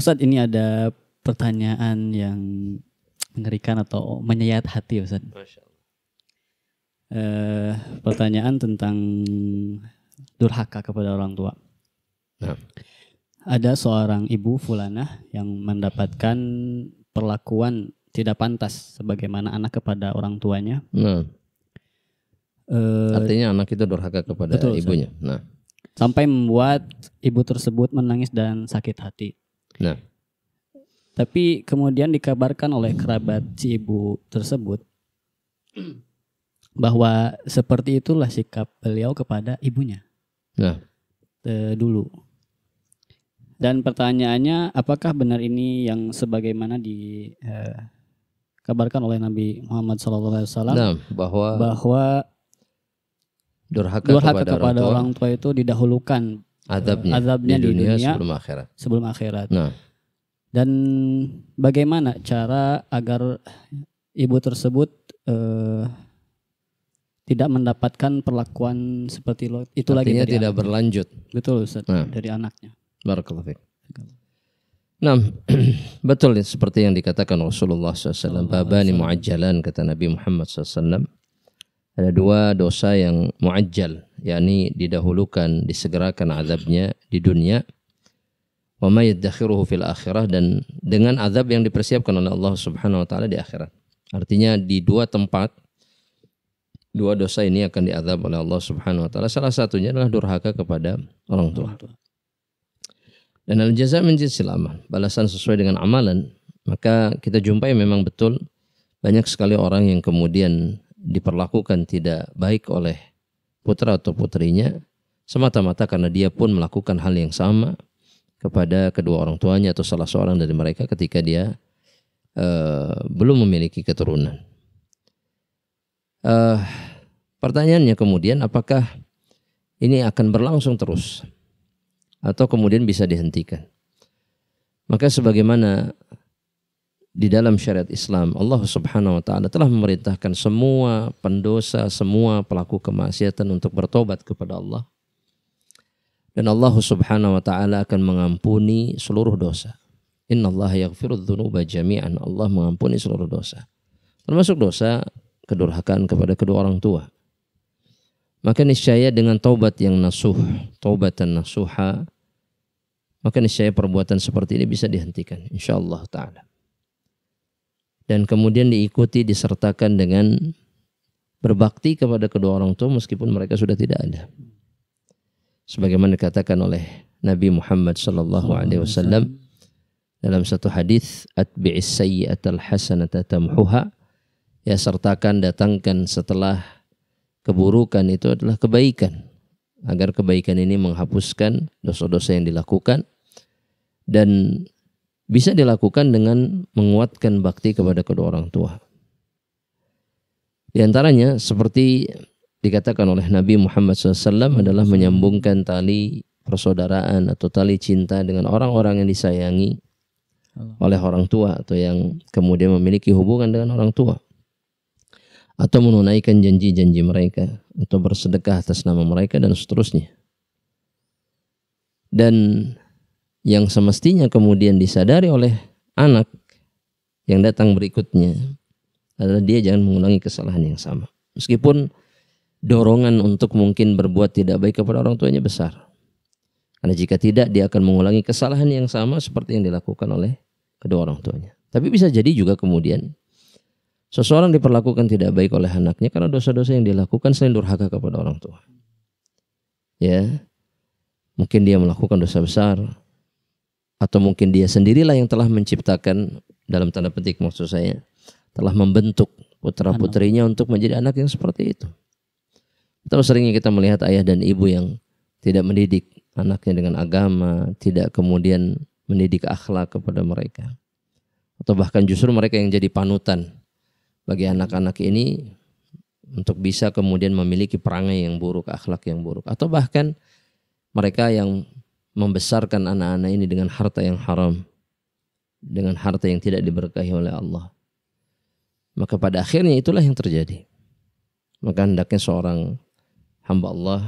Ustadz, ini ada pertanyaan yang mengerikan atau menyayat hati, Ustadz. Masya Allah. Pertanyaan tentang durhaka kepada orang tua. Nah. Ada seorang ibu fulanah yang mendapatkan perlakuan tidak pantas sebagaimana anak kepada orang tuanya. Nah. Artinya anak itu durhaka kepada betul, ibunya. Nah. Sampai membuat ibu tersebut menangis dan sakit hati. Nah. Tapi kemudian dikabarkan oleh kerabat si ibu tersebut bahwa seperti itulah sikap beliau kepada ibunya. Nah. Dulu. Dan pertanyaannya, apakah benar ini yang sebagaimana dikabarkan oleh Nabi Muhammad SAW, nah, bahwa durhaka kepada orang tua itu didahulukan azabnya di dunia sebelum akhirat. Nah. Dan bagaimana cara agar ibu tersebut tidak mendapatkan perlakuan seperti itu lagi artinya dari tidak anaknya. Berlanjut. Betul, Ustaz, dari anaknya. Barakallahu fiik. Nah, betul seperti yang dikatakan Rasulullah SAW. Babani mu'ajjalan, kata Nabi Muhammad SAW. Ada dua dosa yang mu'ajjal, yakni didahulukan, disegerakan azabnya di dunia. Wa ma yaddakhiruhu fil akhirah, dan dengan azab yang dipersiapkan oleh Allah Subhanahu wa taala di akhirat. Artinya di dua tempat, dua dosa ini akan diazab oleh Allah Subhanahu wa taala. Salah satunya adalah durhaka kepada orang tua. Dan al-jaza' min jinsil amal, balasan sesuai dengan amalan. Maka kita jumpai memang betul banyak sekali orang yang kemudian diperlakukan tidak baik oleh putra atau putrinya semata-mata karena dia pun melakukan hal yang sama kepada kedua orang tuanya atau salah seorang dari mereka ketika dia belum memiliki keturunan. Pertanyaannya kemudian, apakah ini akan berlangsung terus atau kemudian bisa dihentikan? Maka sebagaimana di dalam syariat Islam, Allah Subhanahu wa taala telah memerintahkan semua pendosa, semua pelaku kemaksiatan untuk bertobat kepada Allah. Dan Allah Subhanahu wa taala akan mengampuni seluruh dosa. Innallaha yaghfirudz dzunuba jami'an. Allah mengampuni seluruh dosa. Termasuk dosa kedurhakaan kepada kedua orang tua. Maka niscaya dengan taubat yang nasuh, taubatan nasuha, maka niscaya perbuatan seperti ini bisa dihentikan insyaallah taala. Dan kemudian diikuti, disertakan dengan berbakti kepada kedua orang tua meskipun mereka sudah tidak ada. Sebagaimana dikatakan oleh Nabi Muhammad sallallahu alaihi wasallam dalam satu hadis, atbi'is sayyi'atal hasanata tamhuha, ya sertakan, datangkan setelah keburukan itu adalah kebaikan, agar kebaikan ini menghapuskan dosa-dosa yang dilakukan, dan bisa dilakukan dengan menguatkan bakti kepada kedua orang tua. Di antaranya seperti dikatakan oleh Nabi Muhammad SAW adalah menyambungkan tali persaudaraan atau tali cinta dengan orang-orang yang disayangi oleh orang tua atau yang kemudian memiliki hubungan dengan orang tua, atau menunaikan janji-janji mereka, atau bersedekah atas nama mereka, dan seterusnya. Dan yang semestinya kemudian disadari oleh anak yang datang berikutnya adalah dia jangan mengulangi kesalahan yang sama. Meskipun dorongan untuk mungkin berbuat tidak baik kepada orang tuanya besar. Karena jika tidak, dia akan mengulangi kesalahan yang sama seperti yang dilakukan oleh kedua orang tuanya. Tapi bisa jadi juga kemudian seseorang diperlakukan tidak baik oleh anaknya karena dosa-dosa yang dilakukan selain durhaka kepada orang tua. Ya, mungkin dia melakukan dosa besar, atau mungkin dia sendirilah yang telah menciptakan, dalam tanda petik maksud saya, telah membentuk putra-putrinya untuk menjadi anak yang seperti itu. Atau seringnya kita melihat ayah dan ibu yang tidak mendidik anaknya dengan agama, tidak kemudian mendidik akhlak kepada mereka, atau bahkan justru mereka yang jadi panutan bagi anak-anak ini untuk bisa kemudian memiliki perangai yang buruk, akhlak yang buruk, atau bahkan mereka yang membesarkan anak-anak ini dengan harta yang haram, dengan harta yang tidak diberkahi oleh Allah. Maka pada akhirnya itulah yang terjadi. Maka hendaknya seorang hamba Allah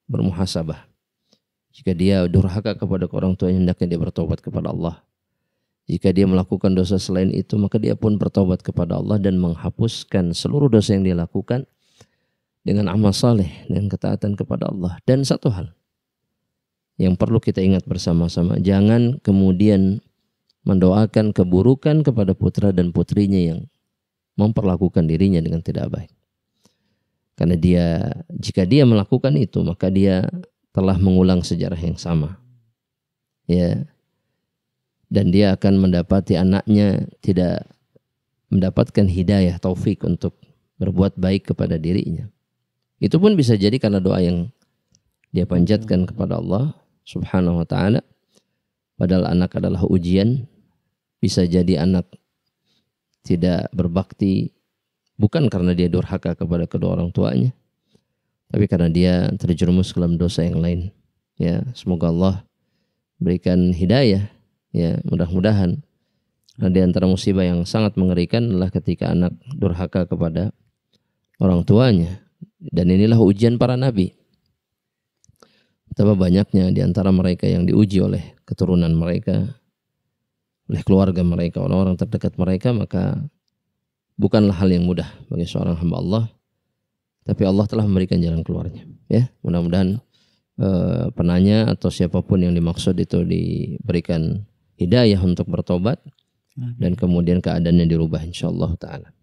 bermuhasabah. Jika dia durhaka kepada orang tuanya, hendaknya dia bertobat kepada Allah Jika dia melakukan dosa selain itu, maka dia pun bertobat kepada Allah dan menghapuskan seluruh dosa yang dia lakukan dengan amal saleh dan ketaatan kepada Allah. Dan satu hal yang perlu kita ingat bersama-sama, jangan kemudian mendoakan keburukan kepada putra dan putrinya yang memperlakukan dirinya dengan tidak baik. Karena jika dia melakukan itu, maka dia telah mengulang sejarah yang sama. Ya. Dan dia akan mendapati anaknya tidak mendapatkan hidayah, taufik untuk berbuat baik kepada dirinya. Itu pun bisa jadi karena doa yang dia panjatkan kepada Allah Subhanahu wa ta'ala. Padahal anak adalah ujian. Bisa jadi anak tidak berbakti bukan karena dia durhaka kepada kedua orang tuanya, tapi karena dia terjerumus dalam dosa yang lain. Ya, semoga Allah berikan hidayah. Ya, mudah-mudahan. Nah, di antara musibah yang sangat mengerikan adalah ketika anak durhaka kepada orang tuanya. Dan inilah ujian para nabi. Betapa banyaknya di antara mereka yang diuji oleh keturunan mereka, oleh keluarga mereka, orang-orang terdekat mereka, maka bukanlah hal yang mudah bagi seorang hamba Allah. Tapi Allah telah memberikan jalan keluarnya. Ya, mudah-mudahan penanya atau siapapun yang dimaksud itu diberikan hidayah untuk bertobat dan kemudian keadaannya dirubah insyaallah ta'ala.